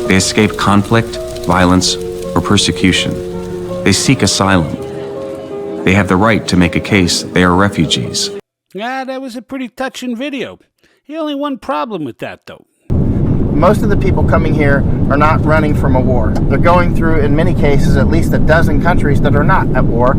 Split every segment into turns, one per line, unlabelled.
They escape conflict, violence, or persecution. They seek asylum. They have the right to make a case that they are refugees.
Yeah, that was a pretty touching video. Only one problem with that, though.
Most of the people coming here are not running from a war. They're going through, in many cases, at least a dozen countries that are not at war.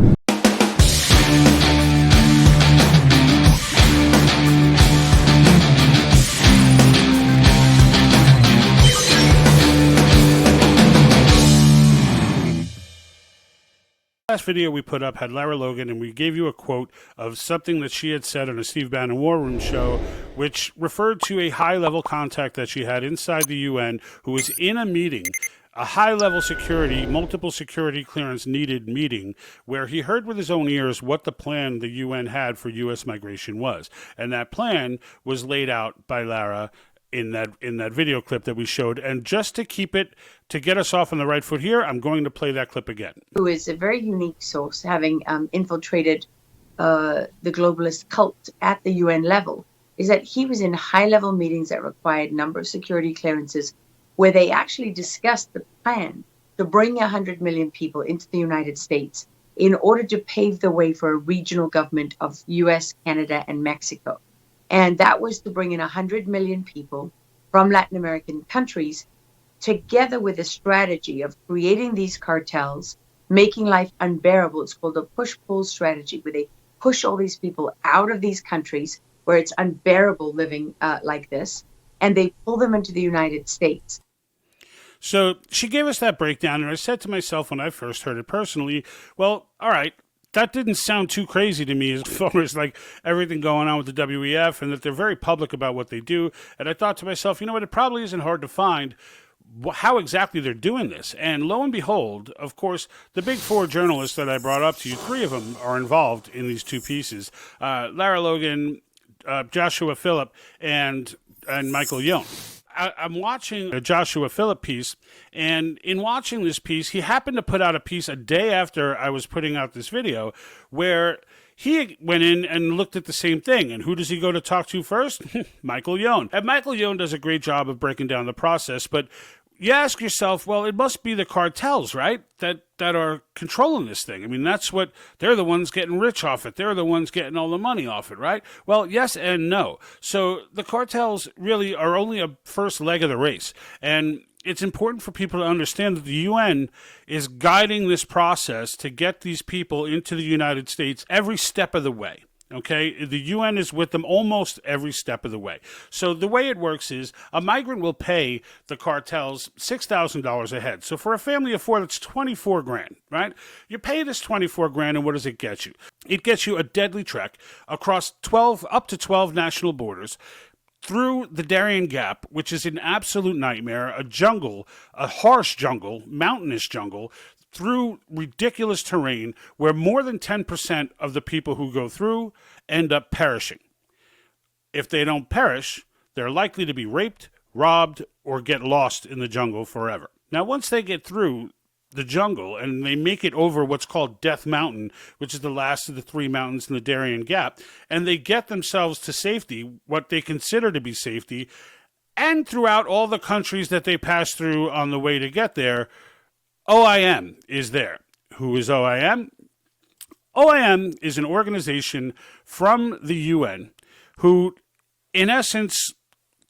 Last video we put up had Lara Logan, and we gave you a quote of something that she had said on a Steve Bannon War Room show, which referred to a high-level contact that she had inside the UN who was in a meeting, a high-level security, multiple security clearance needed meeting, where he heard with his own ears what the plan the UN had for U.S. migration was. And that plan was laid out by Lara in that video clip that we showed. And just to get us off on the right foot here, I'm going to play that clip again.
Who is a very unique source, having infiltrated the globalist cult at the UN level, is that he was in high-level meetings that required a number of security clearances where they actually discussed the plan to bring 100 million people into the United States in order to pave the way for a regional government of US, Canada, and Mexico. And that was to bring in 100 million people from Latin American countries together with a strategy of creating these cartels, making life unbearable. It's called a push-pull strategy, where they push all these people out of these countries where it's unbearable living like this, and they pull them into the United States.
So she gave us that breakdown, and I said to myself when I first heard it personally, well, all right, that didn't sound too crazy to me as far as like everything going on with the WEF, and that they're very public about what they do. And I thought to myself, you know what, it probably isn't hard to find how exactly they're doing this. And lo and behold, of course, the big four journalists that I brought up to you, three of them are involved in these two pieces. Lara Logan, Joshua Phillip, and Michael Young. I'm watching a Joshua Phillip piece, and in watching this piece, he happened to put out a piece a day after I was putting out this video where he went in and looked at the same thing. And who does he go to talk to first? Michael Young. And Michael Young does a great job of breaking down the process, but you ask yourself, well, it must be the cartels, right, that are controlling this thing. I mean, they're the ones getting rich off it. They're the ones getting all the money off it, right? Well, yes and no. So the cartels really are only a first leg of the race. And it's important for people to understand that the UN is guiding this process to get these people into the United States every step of the way. Okay, the UN is with them almost every step of the way. So the way it works is a migrant will pay the cartels $6,000 a head. So for a family of four, that's $24,000, right? You pay this $24,000, and what does it get you? It gets you a deadly trek across up to 12 national borders, through the Darien Gap, which is an absolute nightmare, a jungle, a harsh jungle, mountainous jungle, through ridiculous terrain where more than 10% of the people who go through end up perishing. If they don't perish, they're likely to be raped, robbed, or get lost in the jungle forever. Now, once they get through the jungle and they make it over what's called Death Mountain, which is the last of the three mountains in the Darien Gap, and they get themselves to safety, what they consider to be safety, and throughout all the countries that they pass through on the way to get there, OIM is there. Who is OIM? OIM is an organization from the UN who, in essence,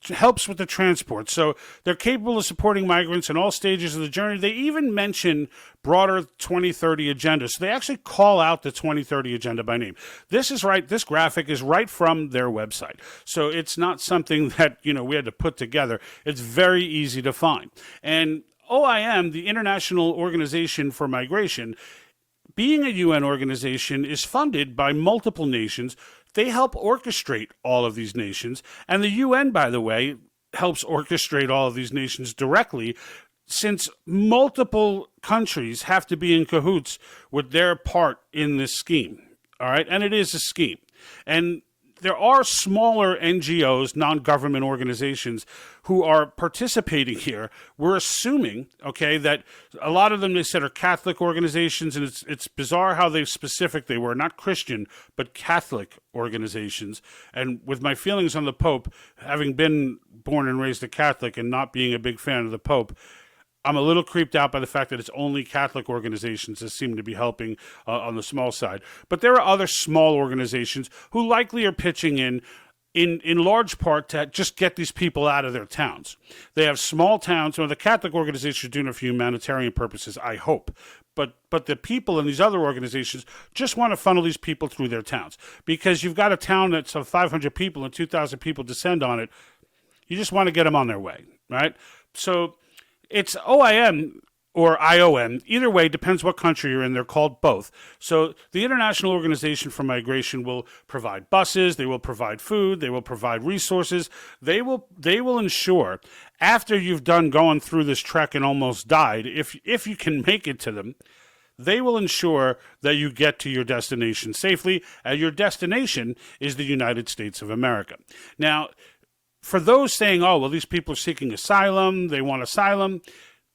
helps with the transport. So they're capable of supporting migrants in all stages of the journey. They even mention broader 2030 agenda. So they actually call out the 2030 agenda by name. This graphic is right from their website. So it's not something that, we had to put together. It's very easy to find. And OIM, the International Organization for Migration, being a UN organization, is funded by multiple nations. They help orchestrate all of these nations. And the UN, by the way, helps orchestrate all of these nations directly, since multiple countries have to be in cahoots with their part in this scheme. All right? And it is a scheme. And there are smaller NGOs, non-government organizations, who are participating here. We're assuming, okay, that a lot of them, they said, are Catholic organizations, and it's bizarre how specific they were. Not Christian, but Catholic organizations. And with my feelings on the Pope, having been born and raised a Catholic and not being a big fan of the Pope, I'm a little creeped out by the fact that it's only Catholic organizations that seem to be helping on the small side. But there are other small organizations who likely are pitching in large part to just get these people out of their towns. They have small towns. The Catholic organizations are doing it for humanitarian purposes, I hope. But the people in these other organizations just want to funnel these people through their towns. Because you've got a town that's of 500 people and 2,000 people descend on it. You just want to get them on their way, right? So it's OIM or IOM. Either way, depends what country you're in. They're called both. So the International Organization for Migration will provide buses. They will provide food. They will provide resources. They will ensure, after you've done going through this trek and almost died, if you can make it to them, they will ensure that you get to your destination safely. And your destination is the United States of America. Now, for those saying, oh, well, these people are seeking asylum, they want asylum,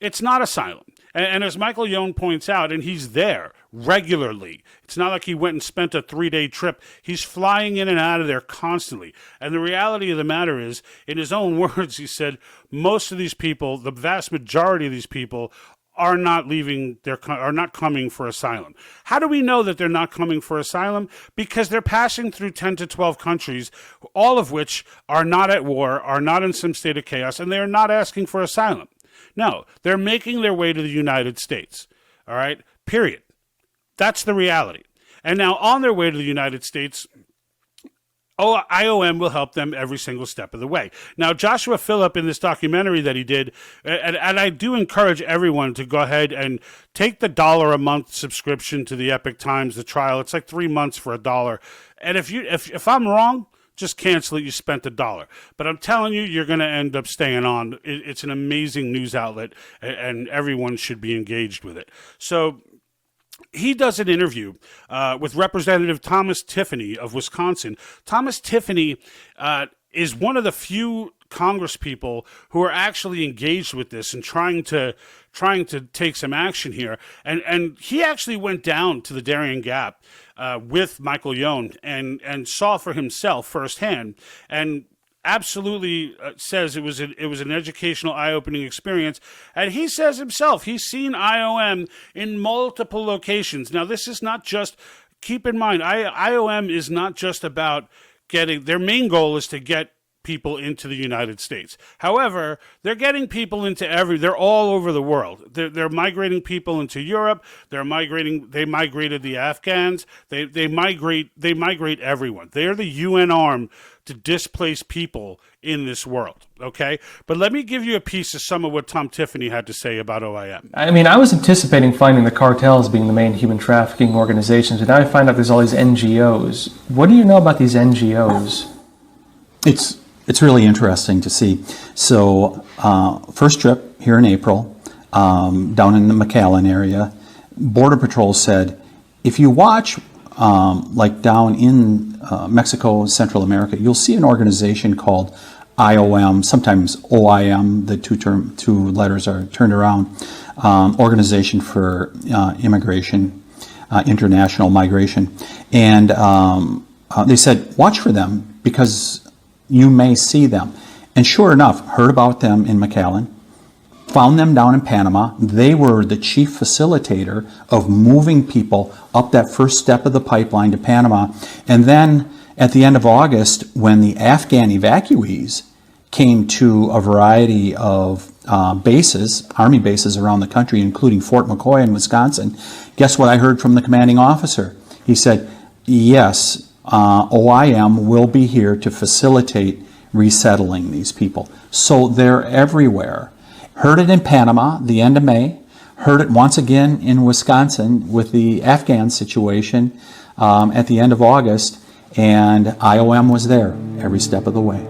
it's not asylum. And as Michael Yohn points out, and he's there regularly. It's not like he went and spent a 3-day trip. He's flying in and out of there constantly. And the reality of the matter is, in his own words, he said, most of these people, the vast majority of these people, are not coming for asylum. How do we know that they're not coming for asylum? Because they're passing through 10 to 12 countries, all of which are not at war, are not in some state of chaos, and they are not asking for asylum. No, they're making their way to the United States. All right? Period. That's the reality. And now on their way to the United States, IOM will help them every single step of the way. Now, Joshua Phillip, in this documentary that he did, and I do encourage everyone to go ahead and take the $1 a month subscription to the Epic Times, the trial. It's like 3 months for $1. And if I'm wrong, just cancel it. You spent $1. But I'm telling you, you're going to end up staying on. It's an amazing news outlet, and everyone should be engaged with it. So he does an interview with Representative Thomas Tiffany of Wisconsin. Thomas Tiffany is one of the few Congress people who are actually engaged with this and trying to take some action here. And he actually went down to the Darien Gap with Michael Yohn and saw for himself firsthand, and absolutely says it was an educational, eye-opening experience. And he says himself, he's seen IOM in multiple locations. Now, this is not just, keep in mind, IOM is not just about their main goal is to get people into the United States. However, they're getting people into they're all over the world. They're migrating people into Europe. They migrated the Afghans. They migrate everyone. They're the UN arm to displace people in this world. Okay? But let me give you a piece of some of what Tom Tiffany had to say about OIM.
I mean, I was anticipating finding the cartels being the main human trafficking organizations, and now I find out there's all these NGOs. What do you know about these NGOs?
It's really interesting to see. So, first trip here in April, down in the McAllen area, Border Patrol said, if you watch, like down in Mexico, Central America, you'll see an organization called IOM, sometimes OIM, the two letters are turned around, Organization for Immigration, International Migration. And they said, watch for them because you may see them. And sure enough, heard about them in McAllen, found them down in Panama. They were the chief facilitator of moving people up that first step of the pipeline to Panama. And then at the end of August, when the Afghan evacuees came to a variety of bases, Army bases around the country, including Fort McCoy in Wisconsin, guess what I heard from the commanding officer? He said, yes, OIM will be here to facilitate resettling these people. So they're everywhere. Heard it in Panama, the end of May. Heard it once again in Wisconsin with the Afghan situation at the end of August. And IOM was there every step of the way.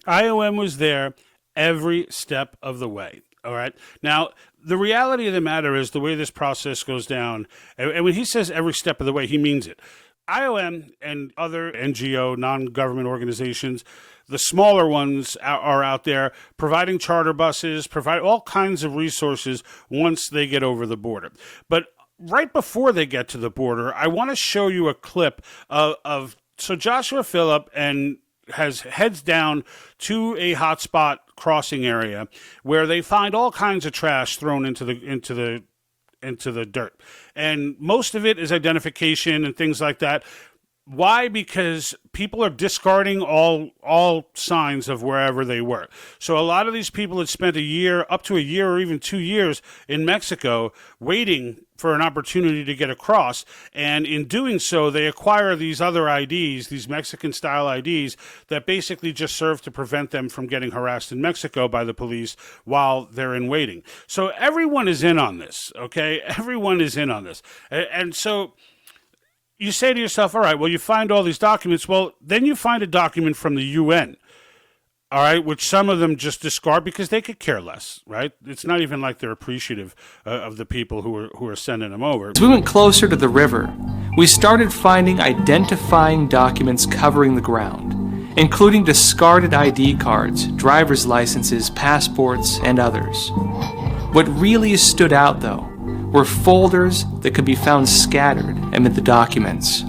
IOM was there every step of the way. All right. Now, the reality of the matter is the way this process goes down, and when he says every step of the way, he means it. IOM and other NGO, non-government organizations, the smaller ones are out there providing charter buses, provide all kinds of resources once they get over the border. But right before they get to the border, I want to show you a clip so Joshua Phillip heads down to a hotspot crossing area where they find all kinds of trash thrown into the dirt. And most of it is identification and things like that. Why? Because people are discarding all signs of wherever they were. So a lot of these people had spent up to a year or even 2 years in Mexico waiting for an opportunity to get across. And in doing so, they acquire these other IDs, these Mexican-style IDs, that basically just serve to prevent them from getting harassed in Mexico by the police while they're in waiting. So everyone is in on this, okay? Everyone is in on this. And so you say to yourself, all right, well, you find all these documents. Well, then you find a document from the UN, all right, which some of them just discard because they could care less, right? It's not even like they're appreciative of the people who are sending them over.
As we went closer to the river, we started finding identifying documents covering the ground, including discarded ID cards, driver's licenses, passports, and others. What really stood out, though, were folders that could be found scattered amid the documents.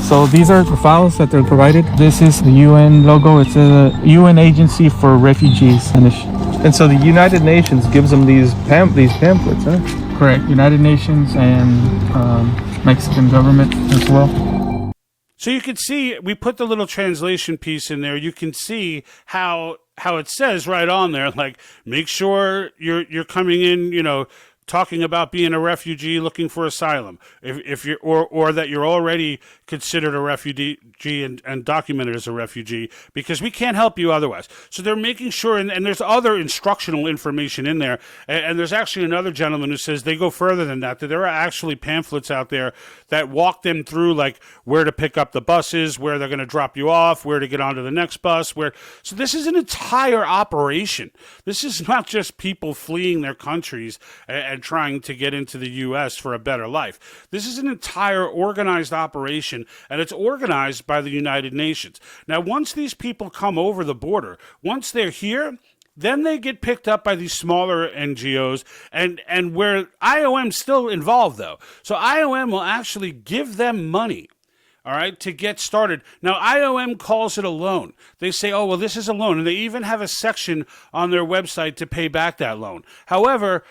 So these are the files that they're provided. This is the UN logo. It's a UN agency for refugees.
And so the United Nations gives them these pamphlets, huh?
Correct. United Nations and Mexican government as well.
So you can see, we put the little translation piece in there. You can see how it says right on there, like, make sure you're coming in, talking about being a refugee looking for asylum, if you're or that you're already considered a refugee and documented as a refugee, because we can't help you otherwise. So they're making sure, and there's other instructional information in there, and there's actually another gentleman who says they go further than that there are actually pamphlets out there that walk them through, like, where to pick up the buses, where they're going to drop you off, where to get onto the next bus, so this is an entire operation. This is not just people fleeing their countries and trying to get into the U.S. for a better life. This is an entire organized operation, and it's organized by the United Nations. Now, once these people come over the border, once they're here, then they get picked up by these smaller NGOs, and where IOM's still involved, though. So IOM will actually give them money, all right, to get started. Now, IOM calls it a loan. They say, oh, well, this is a loan, and they even have a section on their website to pay back that loan. However,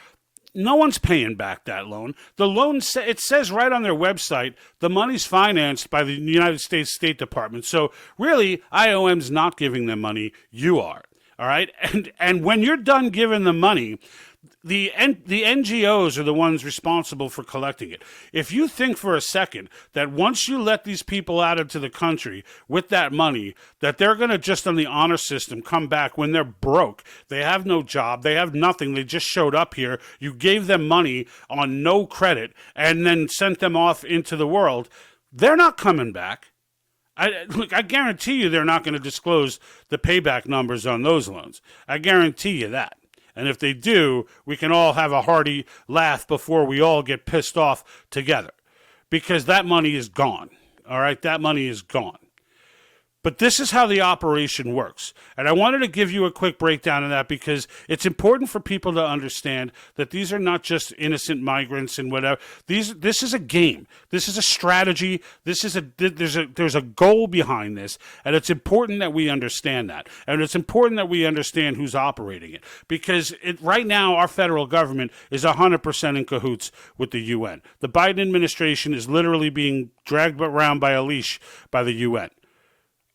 no one's paying back that loan. The loan, it says right on their website, the money's financed by the United States State Department. So really, IOM's not giving them money. You are. All right. And when you're done giving them money, the NGOs are the ones responsible for collecting it. If you think for a second that once you let these people out into the country with that money, that they're going to just on the honor system come back when they're broke, they have no job, they have nothing, they just showed up here, you gave them money on no credit and then sent them off into the world, they're not coming back. I guarantee you they're not going to disclose the payback numbers on those loans. I guarantee you that. And if they do, we can all have a hearty laugh before we all get pissed off together. Because that money is gone. All right? That money is gone. But this is how the operation works. And I wanted to give you a quick breakdown of that because it's important for people to understand that these are not just innocent migrants and whatever. This is a game. This is a strategy. There's a goal behind this. And it's important that we understand that. And it's important that we understand who's operating it. Because right now, our federal government is 100% in cahoots with the UN. The Biden administration is literally being dragged around by a leash by the UN.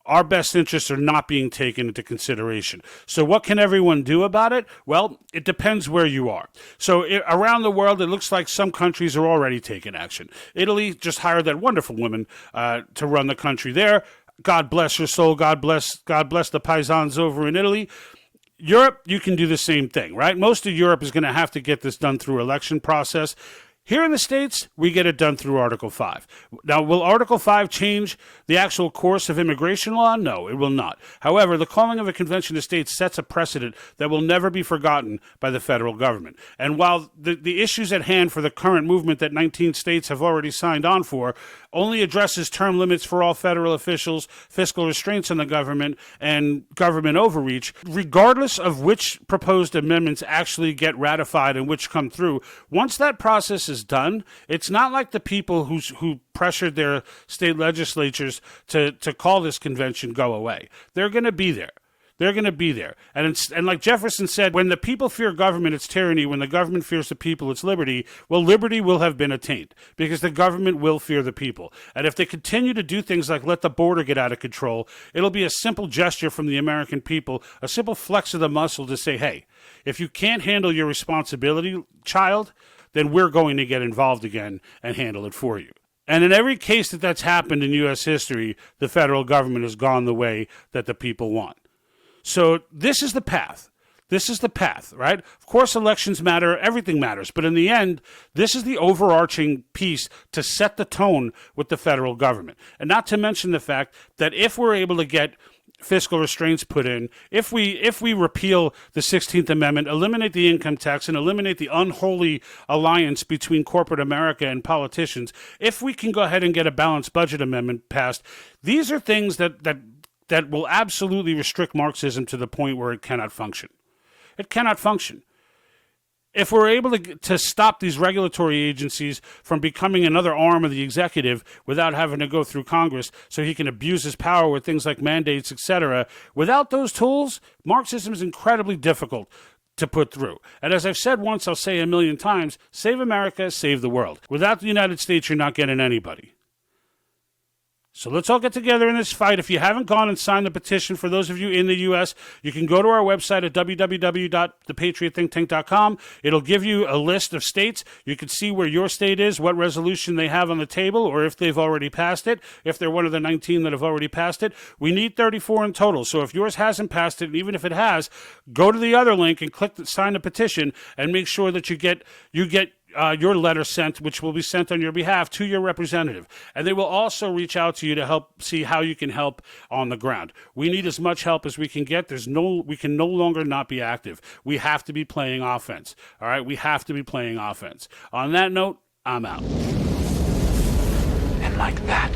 Our best interests are not being taken into consideration. So what can everyone do about it? Well, it depends where you are. So around the world, it looks like some countries are already taking action. Italy just hired that wonderful woman to run the country there. God bless her soul. God bless the paisans over in Italy. Europe, you can do the same thing, right? Most of Europe is going to have to get this done through election process. Here in the States, we get it done through Article 5. Now, will Article 5 change the actual course of immigration law? No, it will not. However, the calling of a convention of states sets a precedent that will never be forgotten by the federal government. And while the issues at hand for the current movement that 19 states have already signed on for only addresses term limits for all federal officials, fiscal restraints on the government, and government overreach, regardless of which proposed amendments actually get ratified and which come through, once that process is done, it's not like the people who pressured their state legislatures to call this convention go away. They're going to be there. They're going to be there. And like Jefferson said, when the people fear government, it's tyranny. When the government fears the people, it's liberty. Well, liberty will have been attained because the government will fear the people. And if they continue to do things like let the border get out of control, it'll be a simple gesture from the American people, a simple flex of the muscle to say, hey, if you can't handle your responsibility, child, then we're going to get involved again and handle it for you. And in every case that's happened in U.S. history, the federal government has gone the way that the people want. So this is the path. This is the path, right? Of course, elections matter. Everything matters. But in the end, this is the overarching piece to set the tone with the federal government. And not to mention the fact that if we're able to get fiscal restraints put in, if we repeal the 16th Amendment, eliminate the income tax, and eliminate the unholy alliance between corporate America and politicians, if we can go ahead and get a balanced budget amendment passed, these are things that will absolutely restrict Marxism to the point where it cannot function. It cannot function. If we're able to stop these regulatory agencies from becoming another arm of the executive without having to go through Congress so he can abuse his power with things like mandates, etc., without those tools, Marxism is incredibly difficult to put through. And as I've said once, I'll say a million times, save America, save the world. Without the United States, you're not getting anybody. So let's all get together in this fight. If you haven't gone and signed the petition, for those of you in the U.S., you can go to our website at www.thepatriotthinktank.com. It'll give you a list of states. You can see where your state is, what resolution they have on the table, or if they've already passed it, if they're one of the 19 that have already passed it. We need 34 in total. So if yours hasn't passed it, and even if it has, go to the other link and click sign the petition and make sure that you get your letter sent, which will be sent on your behalf to your representative. And they will also reach out to you to help see how you can help on the ground. We need as much help as we can get. We can no longer not be active. We have to be playing offense. All right? We have to be playing offense. On that note, I'm out.
And like that,